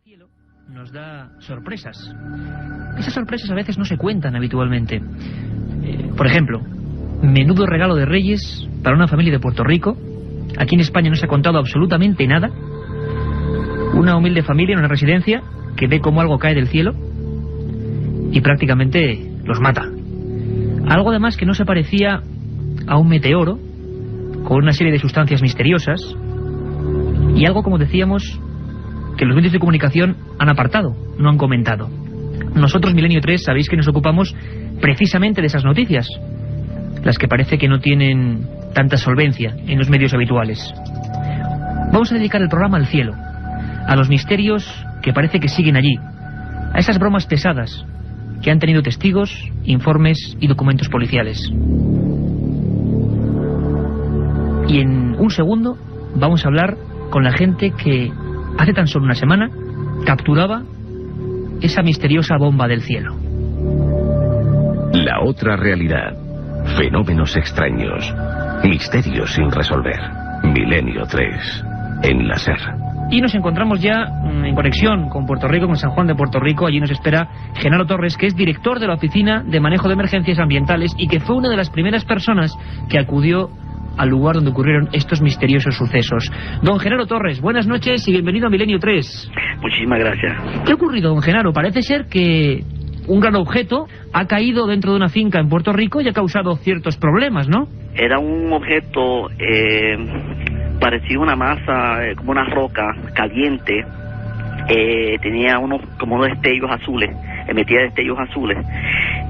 cielo nos da sorpresas. Esas sorpresas a veces no se cuentan habitualmente. Por ejemplo, menudo regalo de Reyes para una familia de Puerto Rico. Aquí en España no se ha contado absolutamente nada. Una humilde familia en una residencia que ve cómo algo cae del cielo y prácticamente los mata. Algo además que no se parecía a un meteoro, con una serie de sustancias misteriosas, y algo, como decíamos, que los medios de comunicación han apartado, no han comentado. Nosotros, Milenio 3, sabéis que nos ocupamos precisamente de esas noticias, las que parece que no tienen tanta solvencia en los medios habituales. Vamos a dedicar el programa al cielo, a los misterios que parece que siguen allí, a esas bromas pesadas que han tenido testigos, informes y documentos policiales. Y en un segundo vamos a hablar con la gente que hace tan solo una semana capturaba esa misteriosa bomba del cielo. La otra realidad. Fenómenos extraños. Misterios sin resolver. Milenio 3. En la SER. Y nos encontramos ya en conexión con Puerto Rico, con San Juan de Puerto Rico. Allí nos espera Genaro Torres, que es director de la Oficina de Manejo de Emergencias Ambientales y que fue una de las primeras personas que acudió al lugar donde ocurrieron estos misteriosos sucesos. Don Genaro Torres, buenas noches y bienvenido a Milenio 3. Muchísimas gracias. ¿Qué ha ocurrido, don Genaro? Parece ser que un gran objeto ha caído dentro de una finca en Puerto Rico y ha causado ciertos problemas, ¿no? Era un objeto parecido a una masa, como una roca caliente. Tenía como unos destellos azules, emitía destellos azules.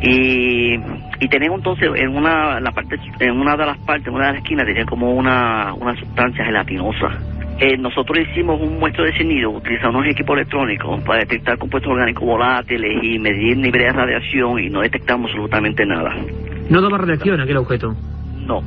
Y tenía entonces en una de las partes, en una de las esquinas tenía como una sustancia gelatinosa. Nosotros hicimos un muestreo de sonido, utilizamos unos equipos electrónicos para detectar compuestos orgánicos volátiles y medir niveles de radiación y no detectamos absolutamente nada. ¿No daba radiación aquel objeto? No.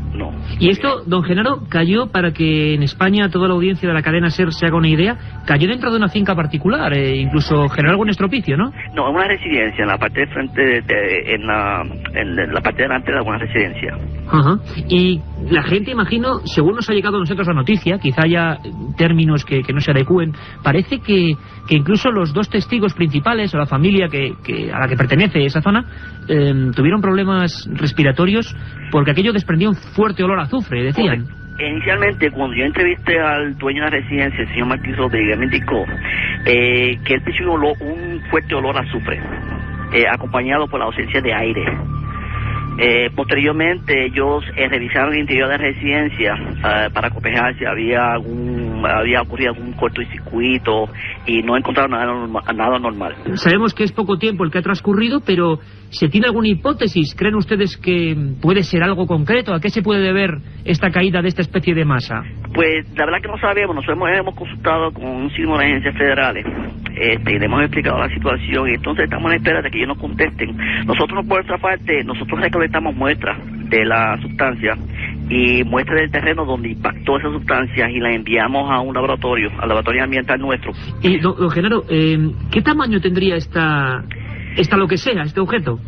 Y esto, don Genaro, cayó, para que en España toda la audiencia de la cadena SER se haga una idea, cayó dentro de una finca particular, incluso generó algún estropicio, ¿no? No, en una residencia, en la parte de frente, en la parte de delante de alguna residencia. Ajá. Y la gente, imagino, según nos ha llegado a nosotros la noticia, quizá haya términos que no se adecúen, parece que incluso los dos testigos principales, o la familia a la que pertenece esa zona, tuvieron problemas respiratorios porque aquello desprendía un fuerte olor a azufre, decían. Inicialmente, cuando yo entrevisté al dueño de la residencia, el señor Martín Rodríguez, me indicó que él percibió un fuerte olor a azufre, acompañado por la ausencia de aire. Posteriormente ellos revisaron el interior de la residencia para cotejar si había ocurrido algún cortocircuito y no encontraron nada normal. Sabemos que es poco tiempo el que ha transcurrido, pero ¿se tiene alguna hipótesis? ¿Creen ustedes que puede ser algo concreto? ¿A qué se puede deber esta caída de esta especie de masa? Pues la verdad que no sabemos. Nosotros hemos consultado con un signo de agencias federales y le hemos explicado la situación y entonces estamos en espera de que ellos nos contesten. Nosotros, por nuestra parte, nosotros recolectamos muestras de la sustancia y muestras del terreno donde impactó esa sustancia y la enviamos a un laboratorio, al laboratorio ambiental nuestro. Don Genaro, ¿qué tamaño tendría esta lo que sea, este objeto?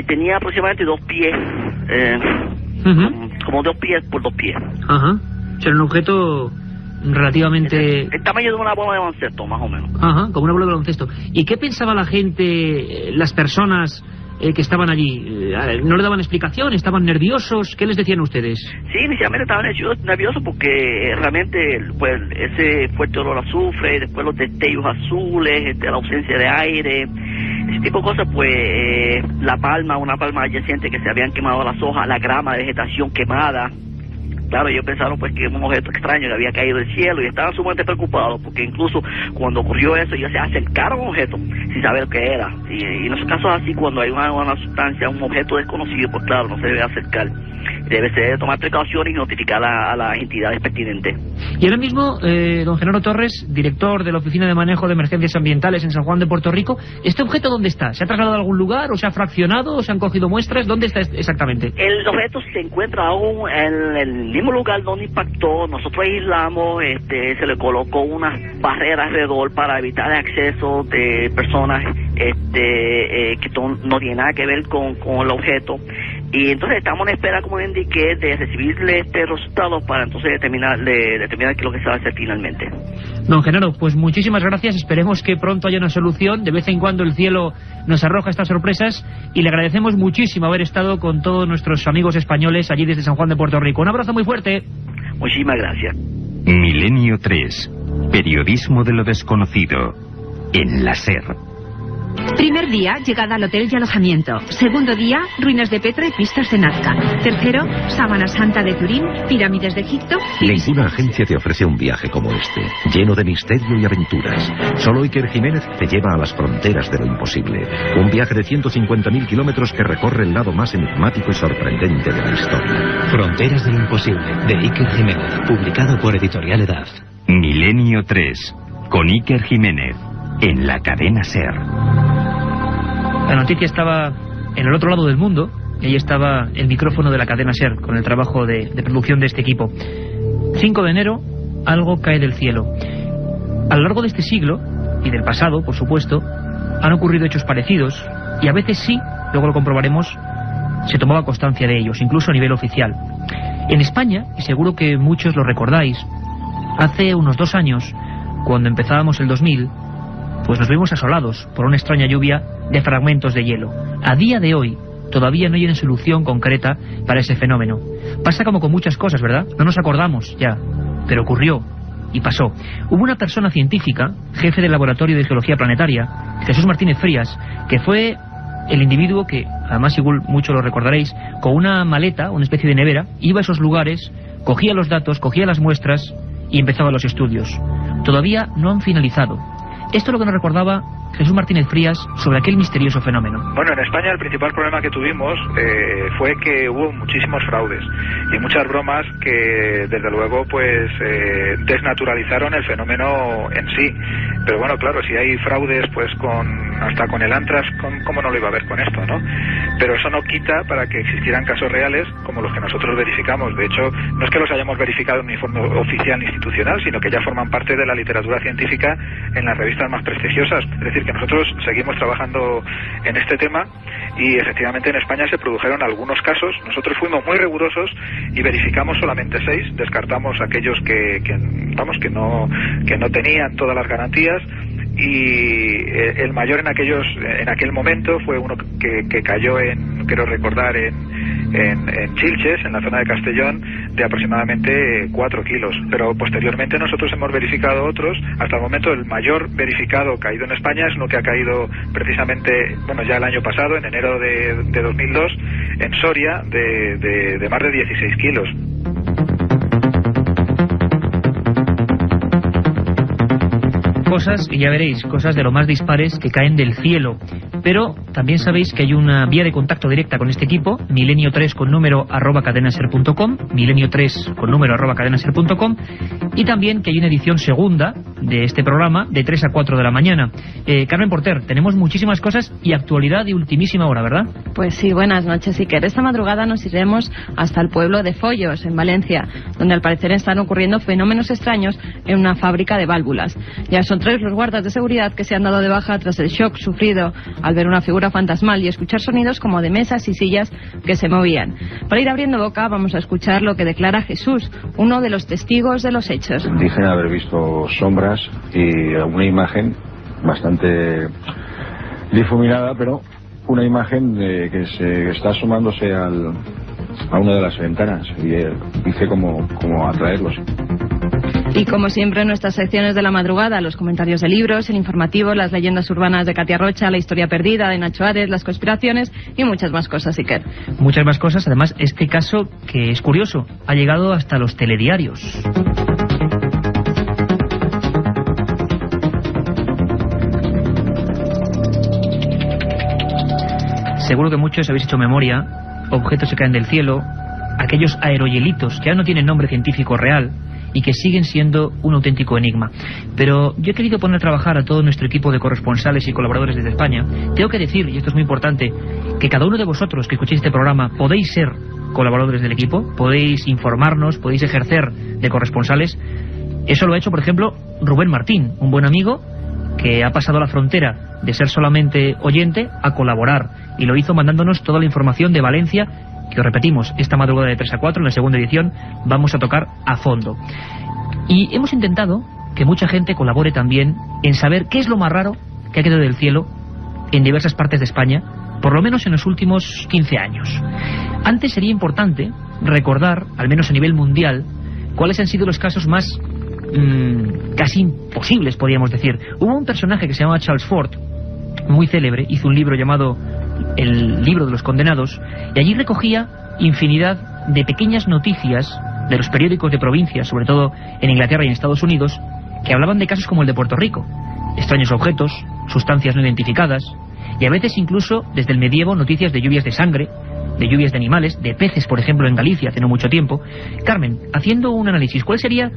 Tenía aproximadamente 2 pies, como 2 pies por 2 pies. Ajá. O sea, un objeto relativamente... El tamaño de una bola de baloncesto, más o menos. Ajá, como una bola de baloncesto. ¿Y qué pensaba la gente, las personas que estaban allí? ¿No le daban explicación? ¿Estaban nerviosos? ¿Qué les decían ustedes? Sí, inicialmente estaban nerviosos porque realmente pues ese fuerte olor a azufre, después los destellos azules, la ausencia de aire, ese tipo de cosas, pues una palma adyacente que se habían quemado las hojas, la grama de vegetación quemada. Claro, ellos pensaron pues que era un objeto extraño que había caído del cielo y estaban sumamente preocupados porque incluso cuando ocurrió eso ellos se acercaron a un objeto sin saber qué era. Y en esos casos así, cuando hay una sustancia, un objeto desconocido, pues claro, no se debe acercar. Debe ser tomar precauciones y notificar a las entidades pertinentes. Y ahora mismo, don Genaro Torres, director de la Oficina de Manejo de Emergencias Ambientales en San Juan de Puerto Rico, ¿este objeto dónde está? ¿Se ha trasladado a algún lugar o se ha fraccionado o se han cogido muestras? ¿Dónde está exactamente? El objeto se encuentra aún en el mismo lugar donde impactó. Nosotros aislamos, se le colocó unas barreras alrededor para evitar el acceso de personas que no tienen nada que ver con el objeto. Y entonces estamos en espera, como indiqué, de recibirle resultados para entonces determinar qué es lo que se va a hacer finalmente. Don Genaro, pues muchísimas gracias. Esperemos que pronto haya una solución. De vez en cuando el cielo nos arroja estas sorpresas y le agradecemos muchísimo haber estado con todos nuestros amigos españoles allí desde San Juan de Puerto Rico. Un abrazo muy fuerte. Muchísimas gracias. Milenio 3. Periodismo de lo desconocido. En la SER. Primer día, llegada al hotel y alojamiento. Segundo día, ruinas de Petra y pistas de Nazca. Tercero, Sábana Santa de Turín, pirámides de Egipto. Ninguna agencia te ofrece un viaje como este, lleno de misterio y aventuras. Solo Iker Jiménez te lleva a las fronteras de lo imposible. Un viaje de 150.000 kilómetros que recorre el lado más enigmático y sorprendente de la historia. Fronteras de lo imposible, de Iker Jiménez, publicado por Editorial Edad. Milenio 3, con Iker Jiménez, en la cadena SER. La noticia estaba en el otro lado del mundo y ahí estaba el micrófono de la cadena SER con el trabajo de producción de este equipo. 5 de enero, algo cae del cielo. A lo largo de este siglo, y del pasado, por supuesto, han ocurrido hechos parecidos y a veces sí, luego lo comprobaremos, se tomaba constancia de ellos, incluso a nivel oficial. En España, y seguro que muchos lo recordáis, hace unos 2 años, cuando empezábamos el 2000, pues nos vimos asolados por una extraña lluvia de fragmentos de hielo. A día de hoy todavía no hay una solución concreta para ese fenómeno. Pasa como con muchas cosas, ¿verdad? No nos acordamos ya, pero ocurrió y pasó. Hubo una persona científica, jefe del Laboratorio de Geología Planetaria, Jesús Martínez Frías, que fue el individuo que, además igual mucho lo recordaréis, con una maleta, una especie de nevera, iba a esos lugares, cogía los datos, cogía las muestras y empezaba los estudios. Todavía no han finalizado. Esto es lo que nos recordaba Jesús Martínez Frías sobre aquel misterioso fenómeno. Bueno, en España el principal problema que tuvimos fue que hubo muchísimos fraudes y muchas bromas que desde luego pues desnaturalizaron el fenómeno en sí. Pero bueno, claro, si hay fraudes pues hasta con el Antras, ¿cómo no lo iba a haber con esto, no? Pero eso no quita para que existieran casos reales como los que nosotros verificamos. De hecho, no es que los hayamos verificado en un informe oficial institucional, sino que ya forman parte de la literatura científica en las revistas más prestigiosas. Es decir, que nosotros seguimos trabajando en este tema y efectivamente en España se produjeron algunos casos. Nosotros fuimos muy rigurosos y verificamos solamente 6, descartamos aquellos que no tenían todas las garantías. Y el mayor en aquel momento fue uno que cayó quiero recordar, en Chilches, en la zona de Castellón, de aproximadamente 4 kilos. Pero posteriormente nosotros hemos verificado otros. Hasta el momento el mayor verificado caído en España es uno que ha caído precisamente, bueno, ya el año pasado, en enero de 2002, en Soria, de más de 16 kilos. Cosas, y ya veréis, cosas de lo más dispares que caen del cielo. Pero también sabéis que hay una vía de contacto directa con este equipo, milenio3 con número @cadenaser.com, milenio3 con número @cadenaser.com, y también que hay una edición segunda de este programa de 3 a 4 de la mañana. Carmen Porter, tenemos muchísimas cosas y actualidad de ultimísima hora, ¿verdad? Pues sí, buenas noches, Iker. Esta madrugada nos iremos hasta el pueblo de Follos, en Valencia, donde al parecer están ocurriendo fenómenos extraños en una fábrica de válvulas. Ya son 3 los guardas de seguridad que se han dado de baja tras el shock sufrido al ver una figura fantasmal y escuchar sonidos como de mesas y sillas que se movían. Para ir abriendo boca vamos a escuchar lo que declara Jesús, uno de los testigos de los hechos. Dicen haber visto sombras y una imagen bastante difuminada, pero una imagen que se está asomándose a una de las ventanas y hice como atraerlos. Y como siempre en nuestras secciones de la madrugada, los comentarios de libros, el informativo, las leyendas urbanas de Katia Rocha, la historia perdida de Nacho Ares, las conspiraciones y muchas más cosas, Iker. Muchas más cosas, además este caso, que es curioso, ha llegado hasta los telediarios. Seguro que muchos habéis hecho memoria, objetos que caen del cielo, aquellos aerohielitos que ya no tienen nombre científico real y que siguen siendo un auténtico enigma. Pero yo he querido poner a trabajar a todo nuestro equipo de corresponsales y colaboradores desde España. Tengo que decir, y esto es muy importante, que cada uno de vosotros que escuchéis este programa podéis ser colaboradores del equipo, podéis informarnos, podéis ejercer de corresponsales. Eso lo ha hecho, por ejemplo, Rubén Martín, un buen amigo que ha pasado la frontera de ser solamente oyente a colaborar, y lo hizo mandándonos toda la información de Valencia que os repetimos, esta madrugada de 3 a 4, en la segunda edición, vamos a tocar a fondo. Y hemos intentado que mucha gente colabore también en saber qué es lo más raro que ha quedado del cielo en diversas partes de España, por lo menos en los últimos 15 años. Antes sería importante recordar, al menos a nivel mundial, cuáles han sido los casos más casi imposibles, podríamos decir. Hubo un personaje que se llamaba Charles Fort, muy célebre, hizo un libro llamado El libro de los condenados, y allí recogía infinidad de pequeñas noticias de los periódicos de provincia, sobre todo en Inglaterra y en Estados Unidos, que hablaban de casos como el de Puerto Rico: extraños objetos, sustancias no identificadas, y a veces incluso desde el medievo noticias de lluvias de sangre, de lluvias de animales, de peces, por ejemplo, en Galicia hace no mucho tiempo. Carmen, haciendo un análisis, ¿cuál sería,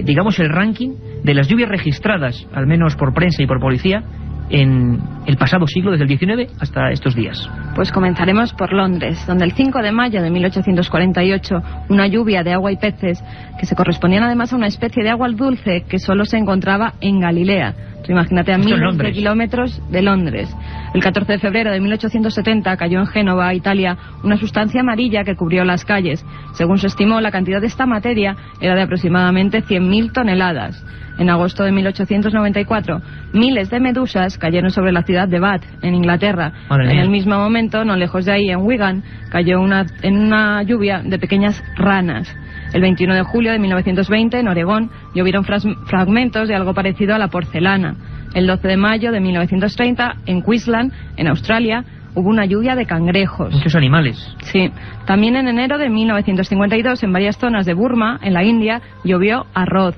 digamos, el ranking de las lluvias registradas, al menos por prensa y por policía, en el pasado siglo, desde el 19 hasta estos días? Pues comenzaremos por Londres, donde el 5 de mayo de 1848, una lluvia de agua y peces, que se correspondían además a una especie de agua dulce que solo se encontraba en Galilea. Imagínate, a miles de kilómetros de Londres. El 14 de febrero de 1870 cayó en Génova, Italia, una sustancia amarilla que cubrió las calles. Según se estimó, la cantidad de esta materia era de aproximadamente 100.000 toneladas. En agosto de 1894, miles de medusas cayeron sobre la ciudad de Bath, en Inglaterra. En el mismo momento, no lejos de ahí, en Wigan, cayó una lluvia de pequeñas ranas. El 21 de julio de 1920, en Oregón, llovieron fragmentos de algo parecido a la porcelana. El 12 de mayo de 1930, en Queensland, en Australia, hubo una lluvia de cangrejos. Muchos animales. Sí. También en enero de 1952, en varias zonas de Burma, en la India, llovió arroz.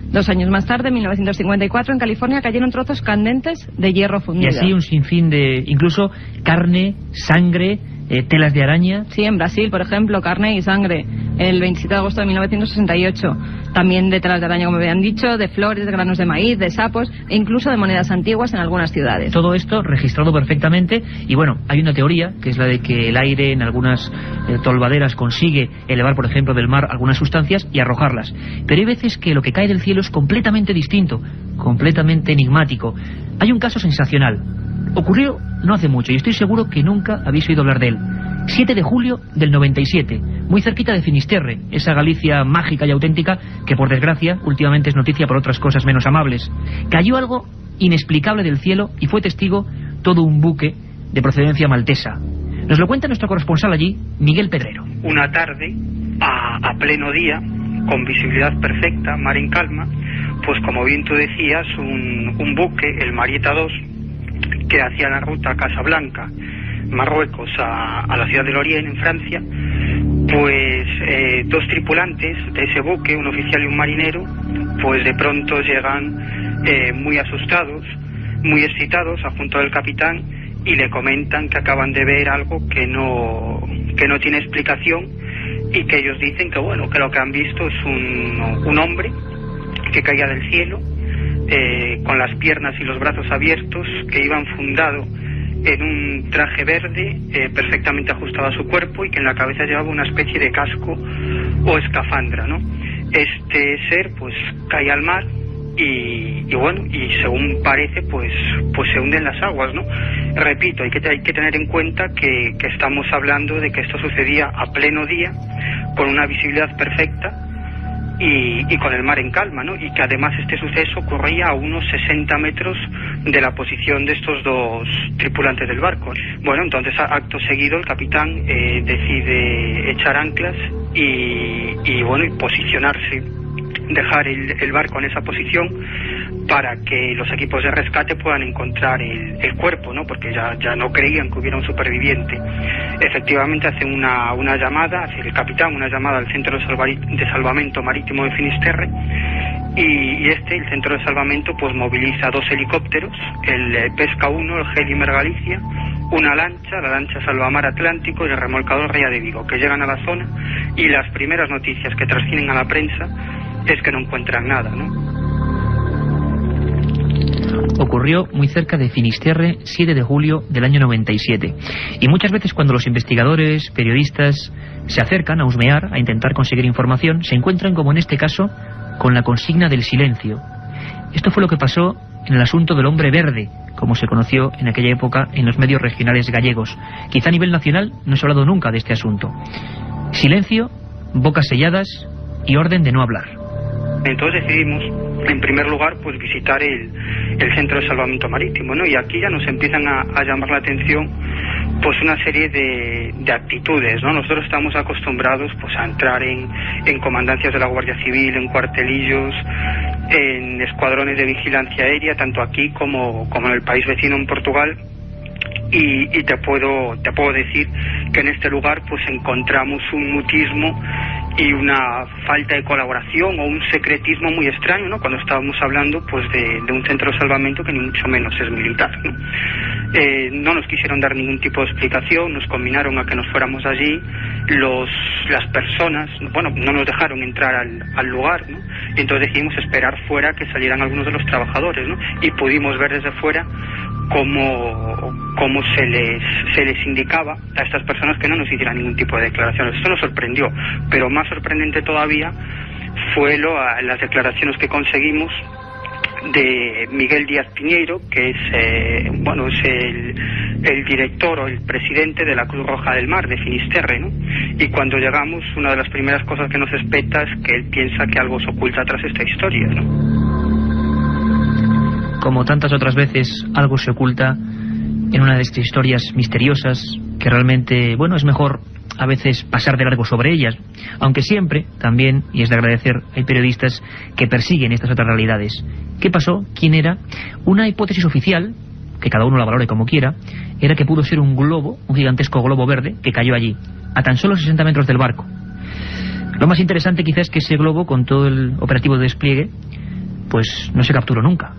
2 años más tarde, en 1954, en California, cayeron trozos candentes de hierro fundido. Y así un sinfín de, incluso, carne, sangre, telas de araña. Sí, en Brasil, por ejemplo, carne y sangre. El 27 de agosto de 1968. También de telas de araña, como habían dicho, de flores, de granos de maíz, de sapos e incluso de monedas antiguas en algunas ciudades. Todo esto registrado perfectamente. Y bueno, hay una teoría, que es la de que el aire en algunas tolvaderas consigue elevar, por ejemplo, del mar algunas sustancias y arrojarlas. Pero hay veces que lo que cae del cielo es completamente distinto, completamente enigmático. Hay un caso sensacional. Ocurrió no hace mucho y estoy seguro que nunca habéis oído hablar de él. 7 de julio del 97, muy cerquita de Finisterre, esa Galicia mágica y auténtica que, por desgracia, últimamente es noticia por otras cosas menos amables. Cayó algo inexplicable del cielo y fue testigo todo un buque de procedencia maltesa. Nos lo cuenta nuestro corresponsal allí, Miguel Pedrero. Una tarde, a pleno día, con visibilidad perfecta, mar en calma, pues como bien tú decías, un buque, el Marieta II, que hacía la ruta Casablanca, Marruecos, a la ciudad de Lorient, en Francia, pues 2 tripulantes de ese buque, un oficial y un marinero, pues de pronto llegan muy asustados, muy excitados, junto al capitán, y le comentan que acaban de ver algo que no tiene explicación, y que ellos dicen que bueno, que lo que han visto es un hombre que caía del cielo, con las piernas y los brazos abiertos, que iba enfundado en un traje verde perfectamente ajustado a su cuerpo, y que en la cabeza llevaba una especie de casco o escafandra, ¿no? Este ser pues cae al mar y bueno, y según parece pues se hunden las aguas, ¿no? Repito, hay que tener en cuenta que estamos hablando de que esto sucedía a pleno día, con una visibilidad perfecta y con el mar en calma, ¿no? Y que además este suceso ocurría a unos 60 metros de la posición de estos 2 tripulantes del barco. Bueno, entonces acto seguido el capitán decide echar anclas y bueno, y posicionarse, dejar el barco en esa posición para que los equipos de rescate puedan encontrar el cuerpo, ¿no? Porque ya no creían que hubiera un superviviente. Efectivamente hacen una llamada, hace el capitán una llamada al Centro de Salvamento Marítimo de Finisterre, y el Centro de Salvamento pues moviliza 2 helicópteros, el Pesca 1, el Helimer Galicia, una lancha, la lancha Salvamar Atlántico, y el remolcador Ría de Vigo, que llegan a la zona, y las primeras noticias que trascienden a la prensa es que no encuentran nada, ¿no? Ocurrió muy cerca de Finisterre, 7 de julio del año 97. Y muchas veces cuando los investigadores, periodistas, se acercan a husmear, a intentar conseguir información, se encuentran, como en este caso, con la consigna del silencio. Esto fue lo que pasó en el asunto del hombre verde, como se conoció en aquella época en los medios regionales gallegos. Quizá a nivel nacional no se ha hablado nunca de este asunto. Silencio, bocas selladas y orden de no hablar. Entonces decidimos, en primer lugar, pues visitar el Centro de Salvamento Marítimo, ¿no? Y aquí ya nos empiezan a llamar la atención pues una serie de actitudes, ¿no? Nosotros estamos acostumbrados pues a entrar en comandancias de la Guardia Civil, en cuartelillos, en escuadrones de vigilancia aérea, tanto aquí como en el país vecino, en Portugal. Y te puedo decir que en este lugar pues encontramos un mutismo y una falta de colaboración o un secretismo muy extraño, ¿no? Cuando estábamos hablando pues de un centro de salvamento que ni mucho menos es militar, ¿no? No nos quisieron dar ningún tipo de explicación, nos combinaron a que nos fuéramos allí, las personas, bueno, no nos dejaron entrar al lugar, ¿no? Y entonces decidimos esperar fuera que salieran algunos de los trabajadores, ¿no? Y pudimos ver desde fuera cómo se les indicaba a estas personas que no nos hicieran ningún tipo de declaraciones. Esto nos sorprendió, pero más sorprendente todavía fue las declaraciones que conseguimos de Miguel Díaz Piñeiro, que es el director o el presidente de la Cruz Roja del Mar de Finisterre, ¿no? Y cuando llegamos, una de las primeras cosas que nos espeta es que él piensa que algo se oculta tras esta historia, ¿no? Como tantas otras veces, algo se oculta en una de estas historias misteriosas que realmente, bueno, es mejor a veces pasar de largo sobre ellas, aunque siempre, también, y es de agradecer, hay periodistas que persiguen estas otras realidades. ¿Qué pasó? ¿Quién era? Una hipótesis oficial, que cada uno la valore como quiera, era que pudo ser un globo, un gigantesco globo verde, que cayó allí, a tan solo 60 metros del barco. Lo más interesante quizás es que ese globo, con todo el operativo de despliegue, pues no se capturó nunca.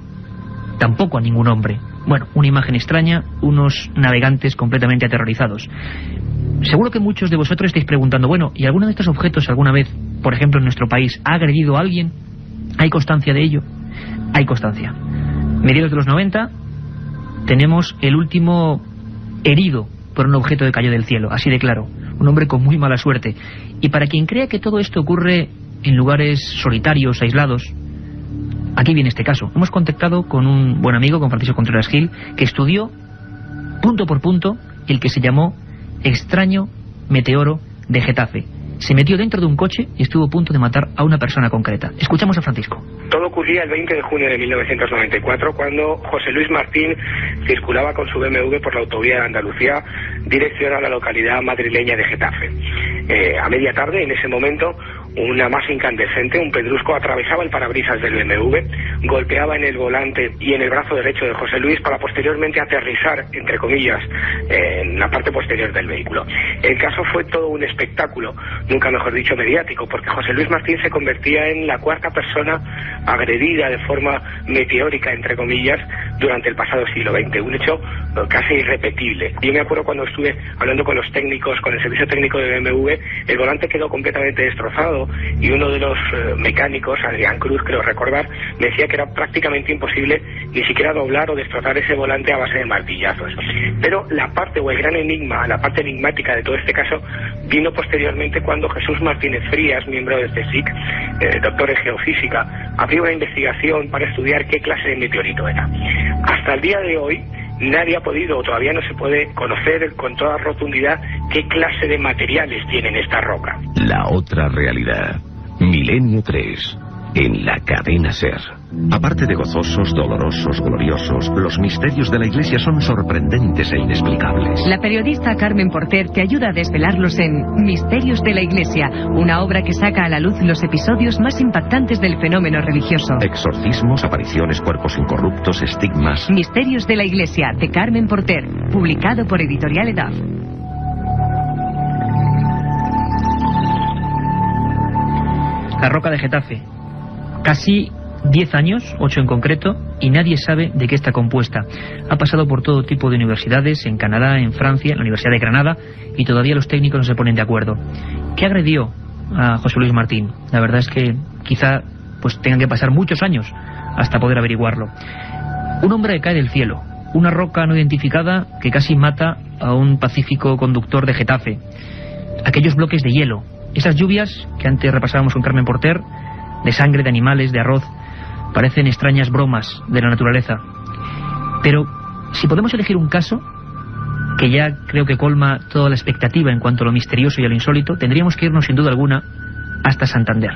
Tampoco a ningún hombre. Bueno, una imagen extraña, unos navegantes completamente aterrorizados. Seguro que muchos de vosotros estáis preguntando, bueno, ¿y alguno de estos objetos alguna vez, por ejemplo en nuestro país, ha agredido a alguien? ¿Hay constancia de ello? Hay constancia. Mediados de los 90 tenemos el último herido por un objeto que cayó del cielo, así de claro. Un hombre con muy mala suerte. Y para quien crea que todo esto ocurre en lugares solitarios, aislados, aquí viene este caso. Hemos contactado con un buen amigo, con Francisco Contreras Gil, que estudió punto por punto el que se llamó extraño meteoro de Getafe. Se metió dentro de un coche y estuvo a punto de matar a una persona concreta. Escuchamos a Francisco. Todo ocurría el 20 de junio de 1994, cuando José Luis Martín circulaba con su BMW por la autovía de Andalucía, dirección a la localidad madrileña de Getafe. A media tarde, en ese momento, una masa incandescente, un pedrusco, atravesaba el parabrisas del BMW, golpeaba en el volante y en el brazo derecho de José Luis para posteriormente aterrizar, entre comillas, en la parte posterior del vehículo. El caso fue todo un espectáculo, nunca mejor dicho mediático, porque José Luis Martín se convertía en la cuarta persona agredida de forma meteórica, entre comillas, durante el pasado siglo XX, un hecho casi irrepetible. Yo me acuerdo cuando estuve hablando con los técnicos, con el servicio técnico de BMW, el volante quedó completamente destrozado y uno de los mecánicos, Adrián Cruz, creo recordar, me decía que era prácticamente imposible ni siquiera doblar o destrozar ese volante a base de martillazos. Pero la parte o el gran enigma, la parte enigmática de todo este caso vino posteriormente cuando Jesús Martínez Frías, miembro del CSIC, doctor en geofísica, abrió una investigación para estudiar qué clase de meteorito era. Hasta el día de hoy nadie ha podido, o todavía no se puede conocer con toda rotundidad qué clase de materiales tienen esta roca. La otra realidad. Milenio 3. En la cadena SER. Aparte de gozosos, dolorosos, gloriosos, los misterios de la Iglesia son sorprendentes e inexplicables. La periodista Carmen Porter te ayuda a desvelarlos en Misterios de la Iglesia, una obra que saca a la luz los episodios más impactantes del fenómeno religioso. Exorcismos, apariciones, cuerpos incorruptos, estigmas. Misterios de la Iglesia, de Carmen Porter, publicado por Editorial Edaf. La roca de Getafe. Casi 10 años, 8 en concreto, y nadie sabe de qué está compuesta. Ha pasado por todo tipo de universidades, en Canadá, en Francia, en la Universidad de Granada, y todavía los técnicos no se ponen de acuerdo. ¿Qué agredió a José Luis Martín? La verdad es que quizá pues tengan que pasar muchos años hasta poder averiguarlo. Un hombre que cae del cielo, una roca no identificada que casi mata a un pacífico conductor de Getafe. Aquellos bloques de hielo, esas lluvias que antes repasábamos con Carmen Porter, de sangre de animales, de arroz, parecen extrañas bromas de la naturaleza. Pero, Si podemos elegir un caso que ya creo que colma toda la expectativa en cuanto a lo misterioso y a lo insólito, tendríamos que irnos sin duda alguna hasta Santander.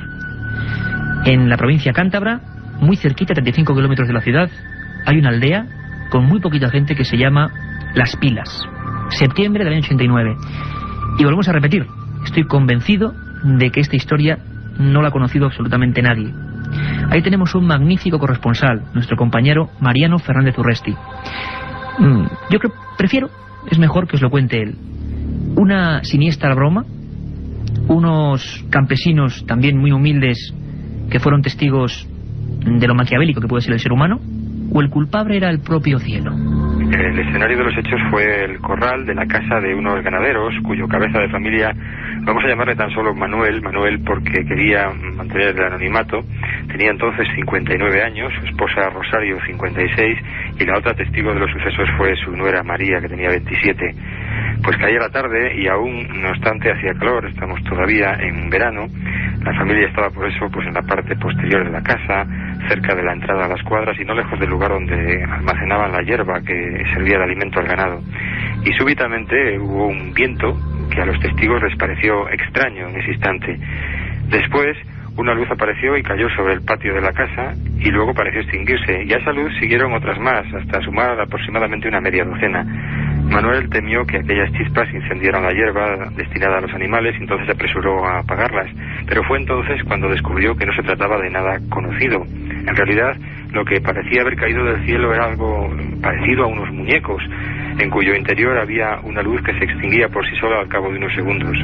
En la provincia cántabra, muy cerquita, 35 kilómetros de la ciudad, hay una aldea con muy poquita gente que se llama Las Pilas. Septiembre del año 89. Y volvemos a repetir, estoy convencido de que esta historia no la ha conocido absolutamente nadie. Ahí tenemos un magnífico corresponsal, nuestro compañero Mariano Fernández Urresti. Yo creo, es mejor que os lo cuente él. Una siniestra broma, unos campesinos también muy humildes que fueron testigos de lo maquiavélico que puede ser el ser humano, o el culpable era el propio cielo. El escenario de los hechos fue el corral de la casa de unos ganaderos cuyo cabeza de familia, vamos a llamarle tan solo Manuel porque quería mantener el anonimato. Tenía entonces 59 años, su esposa Rosario 56 y la otra testigo de los sucesos fue su nuera María, que tenía 27. Pues caía la tarde y aún, no obstante, hacía calor, estamos todavía en verano. La familia estaba por eso pues en la parte posterior de la casa, cerca de la entrada a las cuadras y no lejos del lugar donde almacenaban la hierba que servía de alimento al ganado. Y súbitamente hubo un viento que a los testigos les pareció extraño en ese instante. Después, una luz apareció y cayó sobre el patio de la casa y luego pareció extinguirse, y a esa luz siguieron otras más, hasta sumar aproximadamente una media docena. Manuel temió que aquellas chispas incendiaran la hierba destinada a los animales y entonces se apresuró a apagarlas, pero fue entonces cuando descubrió que no se trataba de nada conocido. En realidad, lo que parecía haber caído del cielo era algo parecido a unos muñecos, en cuyo interior había una luz que se extinguía por sí sola al cabo de unos segundos.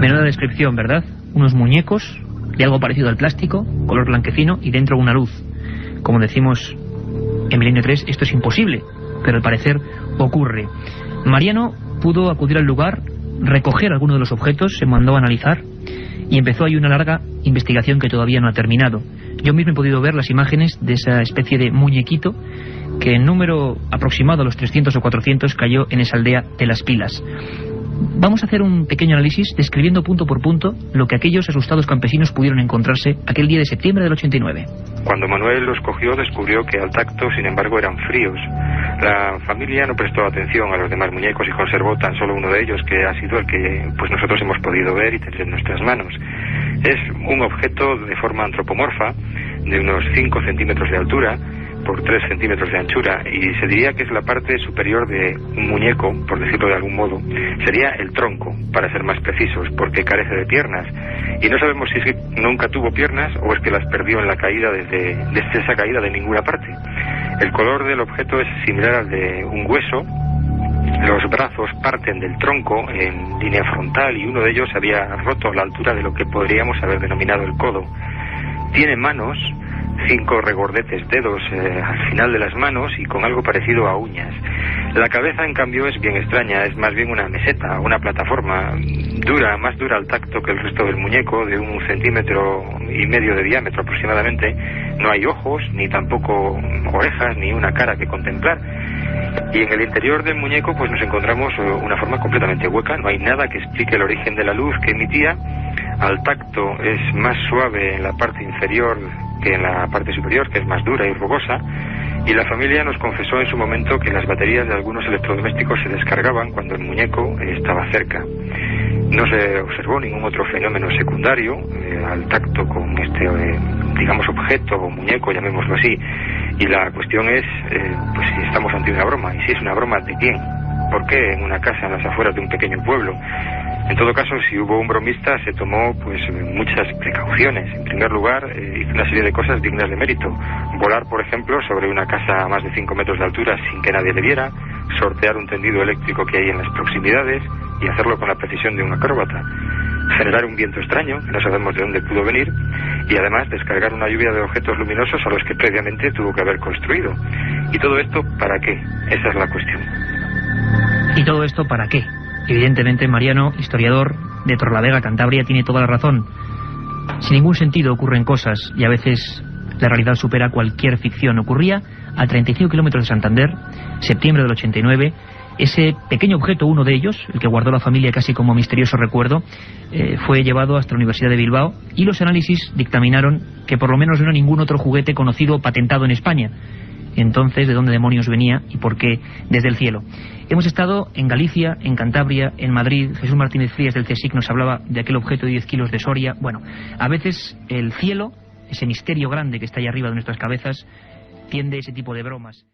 Menuda descripción, ¿verdad? Unos muñecos de algo parecido al plástico, color blanquecino y dentro una luz. Como decimos en Milenio 3, esto es imposible, pero al parecer ocurre. Mariano pudo acudir al lugar, recoger algunos de los objetos, se mandó a analizar y empezó ahí una larga investigación que todavía no ha terminado. Yo mismo he podido ver las imágenes de esa especie de muñequito que en número aproximado a los 300 o 400 cayó en esa aldea de Las Pilas. Vamos a hacer un pequeño análisis describiendo punto por punto lo que aquellos asustados campesinos pudieron encontrarse aquel día de septiembre del 89. Cuando Manuel los cogió, descubrió que al tacto, sin embargo, eran fríos. La familia no prestó atención a los demás muñecos y conservó tan solo uno de ellos, que ha sido el que pues nosotros hemos podido ver y tener en nuestras manos. Es un objeto de forma antropomorfa, de unos 5 centímetros de altura, por 3 centímetros de anchura, y se diría que es la parte superior de un muñeco, por decirlo de algún modo. Sería el tronco, para ser más precisos, porque carece de piernas, y no sabemos si es que nunca tuvo piernas o es que las perdió en la caída desde esa caída de ninguna parte. El color del objeto es similar al de un hueso. Los brazos parten del tronco en línea frontal y uno de ellos había roto a la altura de lo que podríamos haber denominado el codo. Tiene manos, 5 regordetes dedos al final de las manos y con algo parecido a uñas. La cabeza, en cambio, es bien extraña, es más bien una meseta, una plataforma dura, más dura al tacto que el resto del muñeco, de 1,5 centímetros de diámetro aproximadamente. No hay ojos, ni tampoco orejas, ni una cara que contemplar. Y en el interior del muñeco pues nos encontramos una forma completamente hueca, no hay nada que explique el origen de la luz que emitía. Al tacto es más suave en la parte inferior que en la parte superior, que es más dura y rugosa, y la familia nos confesó en su momento que las baterías de algunos electrodomésticos se descargaban cuando el muñeco estaba cerca. No se observó ningún otro fenómeno secundario al tacto con este, digamos, objeto o muñeco, llamémoslo así, y la cuestión es, pues si estamos ante una broma, y si es una broma, ¿de quién? ¿Por qué en una casa en las afueras de un pequeño pueblo? En todo caso, si hubo un bromista, se tomó pues muchas precauciones. En primer lugar, hizo una serie de cosas dignas de mérito. Volar, por ejemplo, sobre una casa a más de 5 metros de altura sin que nadie le viera, sortear un tendido eléctrico que hay en las proximidades y hacerlo con la precisión de un acróbata. Generar un viento extraño, que no sabemos de dónde pudo venir, y además descargar una lluvia de objetos luminosos a los que previamente tuvo que haber construido. ¿Y todo esto para qué? Esa es la cuestión. ¿Y todo esto para qué? Evidentemente, Mariano, historiador de Torrelavega, Cantabria, tiene toda la razón. Sin ningún sentido ocurren cosas y a veces la realidad supera cualquier ficción. Ocurría a 35 kilómetros de Santander, septiembre del 89. Ese pequeño objeto, uno de ellos, el que guardó la familia casi como misterioso recuerdo, fue llevado hasta la Universidad de Bilbao y los análisis dictaminaron que por lo menos no era ningún otro juguete conocido o patentado en España. entonces de dónde demonios venía y por qué desde el cielo. Hemos estado en Galicia, en Cantabria, en Madrid. Jesús Martínez Frías del CSIC nos hablaba de aquel objeto de 10 kilos de Soria. Bueno, a veces el cielo, ese misterio grande que está ahí arriba de nuestras cabezas, tiende ese tipo de bromas.